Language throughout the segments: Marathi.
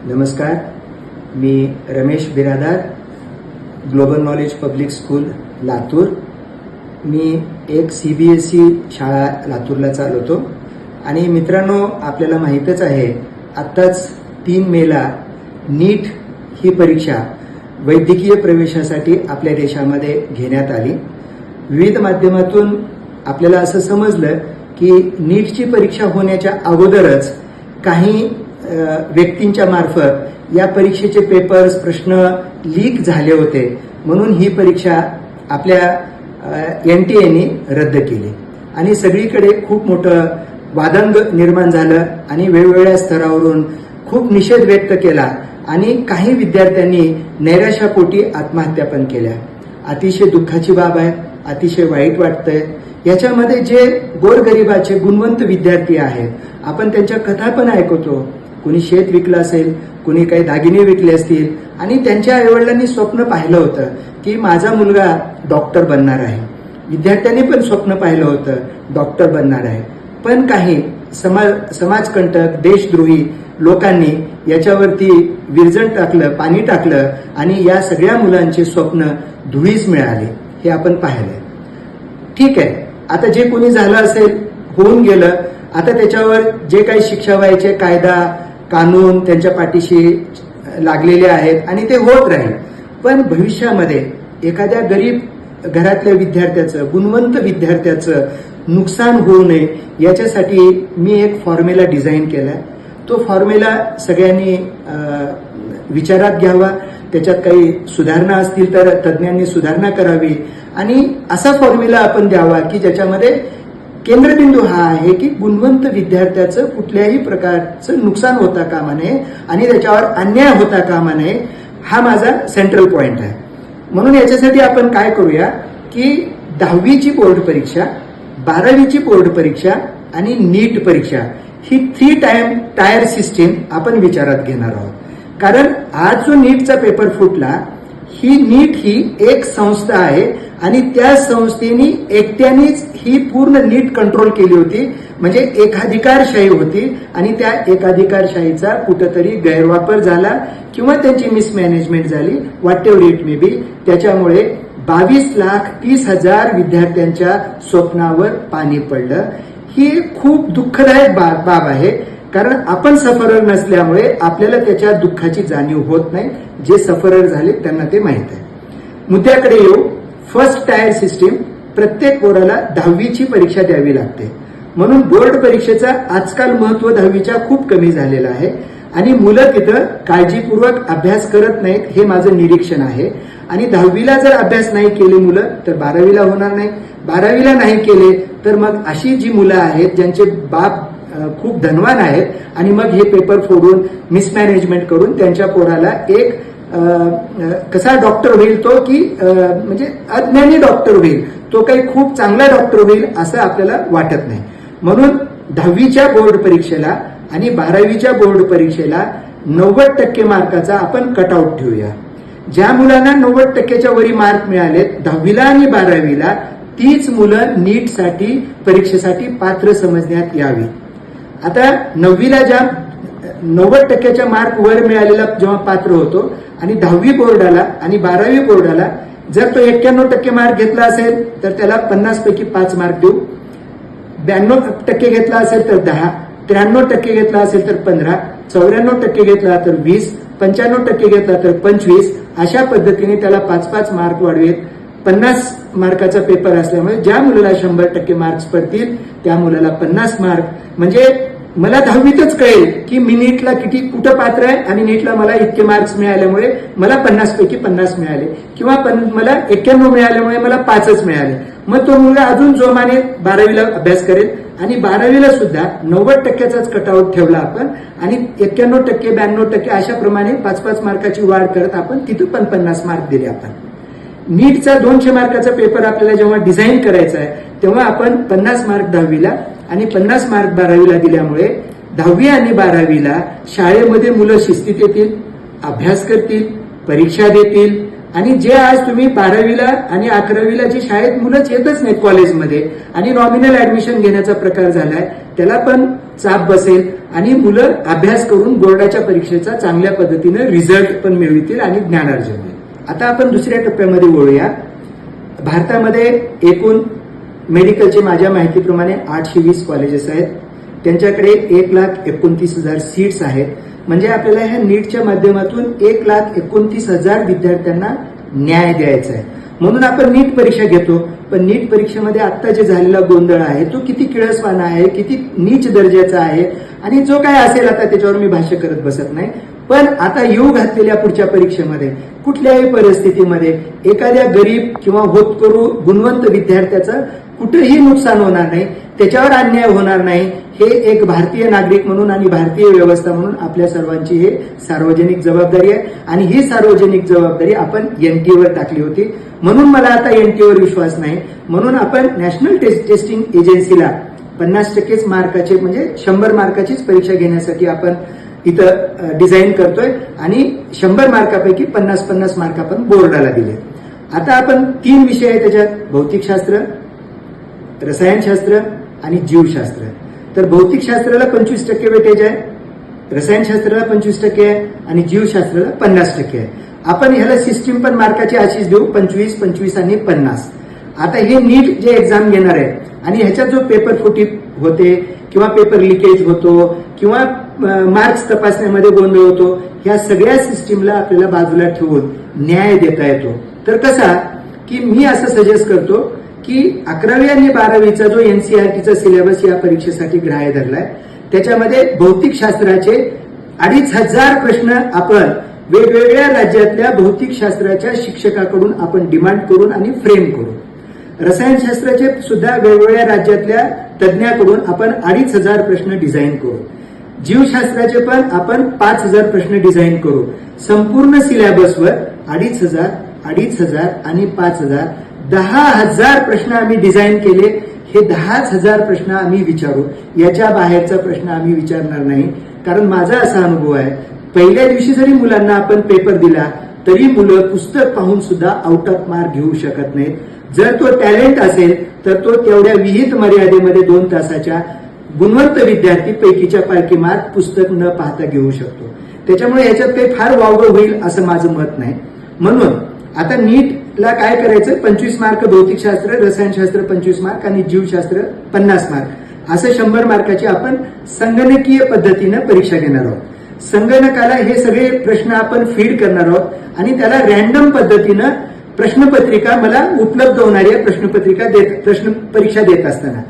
नमस्कार, मी Ramesh Biradar, global knowledge public school Latur. मी एक CBSE शाळा लातूरला चालवतो. आणि मित्रांनो, आपल्याला माहीतच आहे, आत्ताच 3 मेला नीट ही परीक्षा वैद्यकीय प्रवेशासाठी आपल्या देशामध्ये घेण्यात आली. विविध माध्यमातून आपल्याला असं समजलं की नीटची परीक्षा होण्याच्या अगोदरच काही व्यक्तींच्या मार्फत या परीक्षेचे पेपर्स प्रश्न लीक झाले होते, म्हणून ही परीक्षा आपल्या NTAने रद्द केली आणि सगळीकडे खूप मोठं वादंग निर्माण झालं आणि वेगवेगळ्या स्तरावरून खूप निषेध व्यक्त केला आणि काही विद्यार्थ्यांनी नैराश्यापोटी आत्महत्या पण केल्या. अतिशय दुःखाची बाब आहे, अतिशय वाईट वाटतंय. याच्यामध्ये जे गोरगरिबाचे गुणवंत विद्यार्थी आहेत, आपण त्यांच्या कथा पण ऐकतो. कुणी शेत विकलं असेल, कुणी काही दागिने विकले असतील आणि त्यांच्या आईवडिलांनी स्वप्न पाहिलं होतं की माझा मुलगा डॉक्टर बनणार आहे. विद्यार्थ्यांनी पण स्वप्न पाहिलं होतं डॉक्टर बनणार आहे. पण काही समाजकंटक, देशद्रोही लोकांनी याच्यावरती विरजण टाकलं, पाणी टाकलं आणि या सगळ्या मुलांचे स्वप्न धुळीस मिळाले. हे आपण पाहिलंय. ठीक आहे, आता जे कोणी झालं असेल होऊन गेलं. आता त्याच्यावर जे काही शिक्षा व्हायचे कायदा कानून त्यांच्या पाठीशी लागलेले आहेत आणि ते होत राहील. पण भविष्यामध्ये एखाद्या गरीब घरातल्या विद्यार्थ्याचं, गुणवंत विद्यार्थ्याचं नुकसान होऊ नये याच्यासाठी मी एक फॉर्म्युला डिझाईन केलाय. तो फॉर्म्युला सगळ्यांनी विचारात घ्यावा. त्याच्यात काही सुधारणा असतील तर तज्ज्ञांनी सुधारणा करावी आणि असा फॉर्म्युला आपण द्यावा की ज्याच्यामध्ये केंद्रबिंदू हा आहे की गुणवंत विद्यार्थ्याचं कुठल्याही प्रकारचं नुकसान होता कामा नये आणि त्याच्यावर अन्याय होता कामा नये. हा माझा सेंट्रल पॉइंट आहे. म्हणून याच्यासाठी आपण काय करूया की 10वीची बोर्ड परीक्षा, 12वीची बोर्ड परीक्षा आणि नीट परीक्षा ही 3 टायर सिस्टीम आपण विचारात घेणार आहोत. कारण आज जो नीटचा पेपर फुटला, ही नीट ही एक संस्था आहे आणि त्या संस्थेने एकट्यानेच ही पूर्ण नीट कंट्रोल केली होती. म्हणजे एकाधिकारशाही होती आणि त्या एकाधिकारशाहीचा कुठंतरी गैरवापर झाला किंवा त्यांची मिसमॅनेजमेंट झाली, what ever it may be. त्याच्यामुळे 22,30,000 विद्यार्थ्यांच्या स्वप्नावर पाणी पडलं. ही खूप दुःखदायक बाब आहे. कारण आपण सफरर नसल्यामुळे आपल्याला त्याच्या दुःखाची जाणीव होत नाही. जे सफरर झाले त्यांना ते माहीत आहे. मुद्द्याकडे येऊ. फर्स्ट टायर सिस्टीम, प्रत्येक पोराला 10वीची परीक्षा द्यावी लागते. म्हणून बोर्ड परीक्षेचा आजकाल महत्व 10वीच्या खूप कमी झालेलं आहे आणि मुलं तिथं काळजीपूर्वक अभ्यास करत नाहीत, हे माझं निरीक्षण आहे. आणि 10वीला जर अभ्यास नाही केले मुलं तर 12वीला होणार नाही. 12वीला नाही केले तर मग अशी जी मुलं आहेत ज्यांचे बाप खूप धनवान आहेत आणि मग हे पेपर फोडून मिसमॅनेजमेंट करून त्यांच्या पोराला एक कसा डॉक्टर होईल तो की म्हणजे अज्ञानी डॉक्टर होईल, तो काही खूप चांगला डॉक्टर होईल असं आपल्याला वाटत नाही. म्हणून 10वीच्या बोर्ड परीक्षेला आणि 12वीच्या बोर्ड परीक्षेला 90% मार्काचा आपण कटआउट ठेवूया. ज्या मुलांना 90%च्या वरी मार्क मिळालेत 10वीला आणि 12वीला, तीच मुलं नीटसाठी परीक्षेसाठी पात्र समजण्यात यावी. आता 9वीला ज्या 90%च्या मार्क वर मिळालेला जेव्हा पात्र होतो आणि 10वी बोर्डाला आणि 12वी बोर्डाला जर तो 91% मार्क घेतला असेल तर त्याला 50 पैकी 5 मार्क देऊ. 92% घेतला असेल तर 10, 93% घेतला असेल तर 15, 94% घेतला तर 20, 95% घेतला तर 25. अशा पद्धतीने त्याला 5-5 मार्क वाढवेत. 50 मार्काचा पेपर असल्यामुळे ज्या मुलाला 100% मार्क्स पडतील त्या मुलाला 50 मार्क. म्हणजे मला 10वीतच कळेल की मी नीटला कुठं पात्र आहे आणि नीटला मला इतके मार्क्स मिळाल्यामुळे मला 50 पैकी 50 मिळाले किंवा मला 91 मिळाल्यामुळे मला 5च मिळाले. मग तो मुलगा अजून जोमाने 12वीला अभ्यास करेल आणि 12वीला सुद्धा 90%चाच कटआउट ठेवला आपण आणि 91%, 92% अशा प्रमाणे 5-5 मार्काची वाढ करत आपण तिथं पण 50 मार्क दिले. आपण नीटचा 200 मार्काचा पेपर आपल्याला जेव्हा डिझाईन करायचा आहे तेव्हा आपण 50 मार्क 10वीला आणि 50 मार्क 12वीला दिल्यामुळे 10वी आणि 12वीला शाळेमध्ये मुलं शिस्तीत येतील, अभ्यास करतील, परीक्षा देतील आणि जे आज तुम्ही 12वीला आणि 11वीला जे शाळेत मुलंच येतच नाहीत कॉलेजमध्ये आणि नॉमिनल ऍडमिशन घेण्याचा प्रकार झालाय, त्याला पण चाप बसेल आणि मुलं अभ्यास करून बोर्डाच्या परीक्षेचा चांगल्या पद्धतीनं रिझल्ट पण मिळवतील आणि ज्ञानार्जन होईल. आता आपण दुसऱ्या टप्प्यामध्ये वळूया. भारतामध्ये एकूण मेडिकलचे माझ्या माहितीप्रमाणे 820 कॉलेजेस आहेत. त्यांच्याकडे 1,29,000 सीट्स आहेत. म्हणजे आपल्याला ह्या नीटच्या माध्यमातून 1,29,000 विद्यार्थ्यांना न्याय द्यायचा आहे. म्हणून आपण नीट परीक्षा घेतो. पण नीट परीक्षेमध्ये आता जे झालेला गोंधळ आहे तो किती किळसवाना आहे, किती नीच दर्जाचा आहे आणि जो काय असेल आता त्याच्यावर मी भाष्य करत बसत नाही. पण आता येऊ घातलेल्या पुढच्या परीक्षेमध्ये कुठल्याही परिस्थितीमध्ये एखाद्या गरीब किंवा होतकरू गुणवंत विद्यार्थ्याचं कुठेही नुकसान होणार नाही, त्याच्यावर अन्याय होणार नाही. हे एक भारतीय नागरिक म्हणून आणि भारतीय व्यवस्था म्हणून आपल्या सर्वांची हे सार्वजनिक जबाबदारी आहे आणि ही सार्वजनिक जबाबदारी आपण एनटीएवर टाकली होती. म्हणून मला आता एनटीएवर विश्वास नाही. म्हणून आपण नॅशनल टेस्टिंग एजन्सीला 50% मार्काचे म्हणजे 100 मार्काचीच परीक्षा घेण्यासाठी आपण इथं डिझाईन करतोय आणि 100 मार्कापैकी 50-50 मार्क आपण बोर्डाला दिले. आता आपण 3 विषय आहेत त्याच्यात, भौतिकशास्त्र, रसायनशास्त्र आणि जीवशास्त्र. तर भौतिकशास्त्राला 25% वेटेज आहे, रसायनशास्त्राला 25% आहे आणि जीवशास्त्राला 50% आहे. आपण ह्याला सिस्टीम पण मार्काची अशीच देऊ, 25, 25 आणि 50. आता हे नीट जे एक्झाम घेणार आहे आणि ह्याच्यात जो पेपर फुटी होते किंवा पेपर लिकेज होतो किंवा मार्क्स तपासण्यामध्ये गोंधळ होतो, ह्या सगळ्या सिस्टीमला आपल्याला बाजूला ठेवून न्याय देता येतो. तर कसा की मी असं सजेस्ट करतो की 11वी आणि 12वीचा जो एनसीईआरटीचा सिलेबस या परीक्षेसाठी ग्राह्य धरलाय त्याच्यामध्ये भौतिकशास्त्राचे 2,500 प्रश्न आपण वेगवेगळ्या राज्यातल्या भौतिकशास्त्राच्या शिक्षकाकडून आपण डिमांड करून आणि फ्रेम करू. रसायनशास्त्राचे सुद्धा वेगवेगळ्या राज्यातल्या तज्ज्ञाकडून आपण 2,500 प्रश्न डिझाईन करू. जीवशास्त्राचे पण आपण 5,000 प्रश्न डिझाईन करू. संपूर्ण सिलेबसवर 2,500, 2,500 आणि 5,000 10,000 प्रश्न आम्ही डिझाईन केले. हे 10,000 प्रश्न आम्ही विचारू. याच्या बाहेरचा प्रश्न आम्ही विचारणार नाही. कारण माझा असा अनुभव आहे, पहिल्या दिवशी जरी मुलांना आपण पेपर दिला तरी मुलं पुस्तक पाहून सुद्धा आउट ऑफ मार्क घेऊ शकत नाहीत. जर तो टॅलेंट असेल तर तो तेवढ्या विहित मर्यादेमध्ये 2 तासाच्या गुणवंत विद्यार्थी पैकीच्या पैकी मार्क पुस्तक न पाहता घेऊ शकतो. त्याच्यामुळे याच्यात काही फार वावगं होईल असं माझं मत नाही. म्हणून आता नीटला काय करायचं, 25 मार्क भौतिकशास्त्र, रसायनशास्त्र 25 मार्क आणि जीवशास्त्र 50 मार्क असं 100 मार्काची आपण संगणकीय पद्धतीनं परीक्षा घेणार आहोत. संगणकाला हे सगळे प्रश्न आपण फीड करणार आहोत आणि त्याला रॅन्डम पद्धतीनं प्रश्नपत्रिका मला उपलब्ध होणाऱ्या प्रश्न परीक्षा देत असताना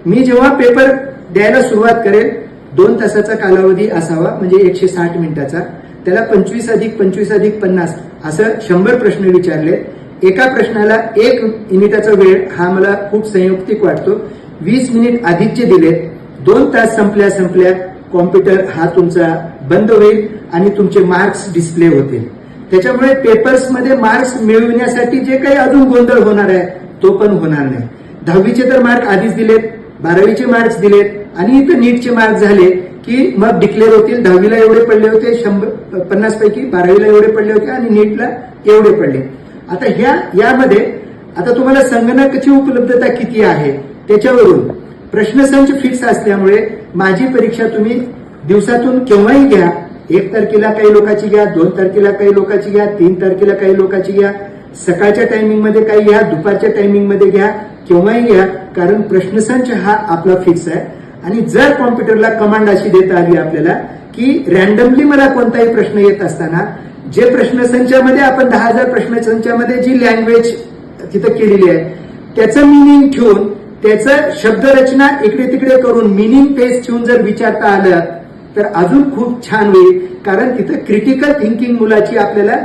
मी जेव्हा पेपर द्यायला सुरुवात करेल 2 तासाचा कालावधी असावा, म्हणजे 160 मिनिटाचा. त्याला 25+25+50 असं 100 प्रश्न विचारले. एका प्रश्नाला 1 मिनिटाचा वेळ हा मला खूप संयुक्तिक वाटतो. 20 मिनिट अधिकचे दिले. 2 तास संपल्या कॉम्प्युटर हा तुमचा बंद होईल आणि तुमचे मार्क्स डिस्प्ले होतील. त्याच्यामुळे पेपर्समध्ये मार्क्स मिळविण्यासाठी जे काही अजून गोंधळ होणार आहे तो पण होणार नाही. 10वीचे तर मार्क आधीच दिलेत, 12वीचे मार्क्स दिलेत आणि इथं नीटचे मार्क झाले की मग डिक्लेअर होतील. 10वीला एवढे पडले होते 50 पैकी, 12वीला एवढे पडले होते आणि नीटला एवढे पडले. आता यामध्ये आता तुम्हाला संगणकाची उपलब्धता किती आहे त्याच्यावरून प्रश्नसंच फिक्स असल्यामुळे माझी परीक्षा तुम्ही दिवसातून केव्हाही घ्या. 1 तारखेला काही लोकांची घ्या, 2 तारखेला काही लोकांची घ्या, 3 तारखेला काही लोकांची घ्या, सकाळच्या टायमिंगमध्ये काही घ्या, दुपारच्या टायमिंगमध्ये घ्या, केव्हाही घ्या. कारण प्रश्नसंच हा आपला फिक्स आहे. आणि जर कॉम्प्युटरला कमांड अशी देता आली आपल्याला की रॅन्डमली मला कोणताही प्रश्न येत असताना जे प्रश्नसंचामध्ये आपण 10,000 प्रश्नसंचामध्ये जी लँग्वेज तिथं केलेली आहे त्याचं मिनिंग ठेवून त्याचं शब्दरचना इकडे तिकडे करून मिनिंग पेज ठेवून जर विचारता आलं तर अजून खूप छान होईल. कारण तिथं क्रिटिकल थिंकिंग मुलाची आपल्याला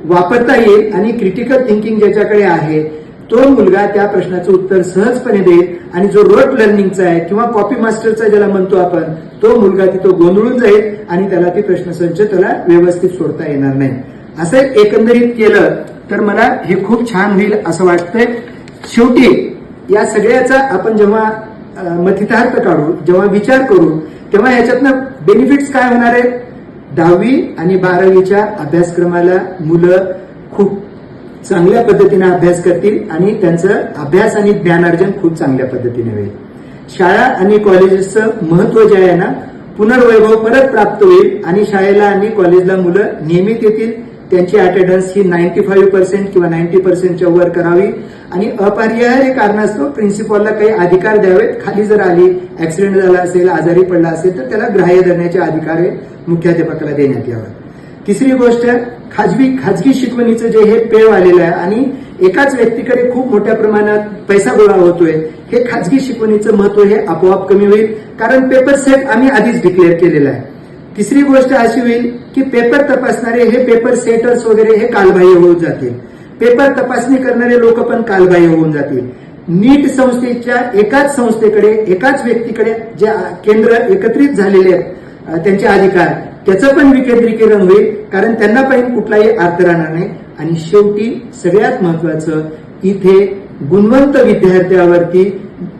वापरता येईल आणि क्रिटिकल थिंकिंग ज्याच्याकडे आहे तो मुलगा त्या प्रश्नाचं उत्तर सहजपणे देईल. आणि जो रोट लर्निंगचा आहे किंवा कॉपी मास्टरचा ज्याला म्हणतो आपण तो मुलगा तिथं गोंधळून जाईल आणि त्याला ती प्रश्नसंच त्याला व्यवस्थित सोडता येणार नाही. असं एकंदरीत केलं तर मला हे खूप छान होईल असं वाटतंय. शेवटी या सगळ्याचा आपण जेव्हा मथितार्थ काढू, जेव्हा विचार करू तेव्हा याच्यातनं बेनिफिट्स काय होणार आहेत. 10वी आणि 12वीच्या अभ्यासक्रमाला मुलं खूप चांगल्या पद्धतीने अभ्यास करतील आणि त्यांचं अभ्यास आणि ज्ञानार्जन खूप चांगल्या पद्धतीने होईल. शाळा आणि कॉलेजेसचं महत्व जे आहे ना पुनर्वैभव परत प्राप्त होईल आणि शाळेला आणि कॉलेजला मुलं नियमित येतील. त्यांची अटेंडन्स ही 95% किंवा 90%च्या वर करावी आणि अपरिहार्य कारणास्तव प्रिन्सिपॉलला काही अधिकार द्यावेत. खाली जर आली, ऍक्सिडेंट झाला असेल, आजारी पडला असेल तर त्याला ग्राह्य धरण्याचे अधिकार हे मुख्याध्यापकाला देण्यात यावे. तिसरी गोष्ट, खाजगी शिकवणीचं जे हे पेव आलेलं आहे आणि एकाच व्यक्तीकडे खूप मोठ्या प्रमाणात पैसा गोळा होतोय, हे खाजगी शिकवणीचं महत्व हे आपोआप कमी होईल कारण पेपर सेट आम्ही आधीच डिक्लेअर केलेला आहे. तिसरी गोष्ट अशी होईल की पेपर तपासणारे हे पेपर सेटर्स वगैरे हे कालबाह्य होऊन जातील. पेपर तपासणी करणारे लोक पण कालबाह्य होऊन जातील. नीट संस्थेच्या एकाच संस्थेकडे एकाच व्यक्तीकडे जे केंद्र एकत्रित झालेले आहेत त्यांचे अधिकार, त्याचं पण विकेंद्रीकरण होईल कारण त्यांना पण कुठलाही अर्थ राहणार नाही. आणि शेवटी सगळ्यात महत्वाचं, इथे गुणवंत विद्यार्थ्यावरती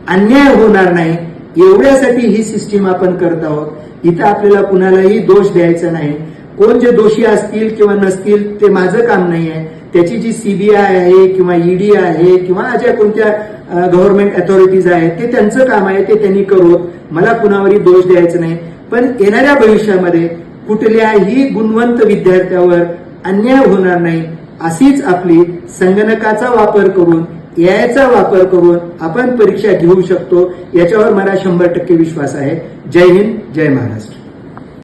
अन्याय होणार नाही एवढ्यासाठी ही सिस्टीम आपण करत आहोत. इथं आपल्याला कुणालाही दोष द्यायचा नाही. कोण जे दोषी असतील किंवा नसतील ते माझं काम नाही आहे. त्याची जी सीबीआय आहे किंवा ईडी आहे किंवा ज्या कोणत्या गव्हर्नमेंट अथॉरिटीज आहेत ते त्यांचं काम आहे, ते त्यांनी करू. मला कुणावरही दोष द्यायचा नाही. पण येणाऱ्या भविष्यामध्ये कुठल्याही गुणवंत विद्यार्थ्यावर अन्याय होणार नाही अशीच आपली संगणकाचा वापर करून, एआयचा वापर करून आपण परीक्षा घेऊ शकतो याच्यावर मला 100% विश्वास आहे. जय हिंद, जय महाराष्ट्र.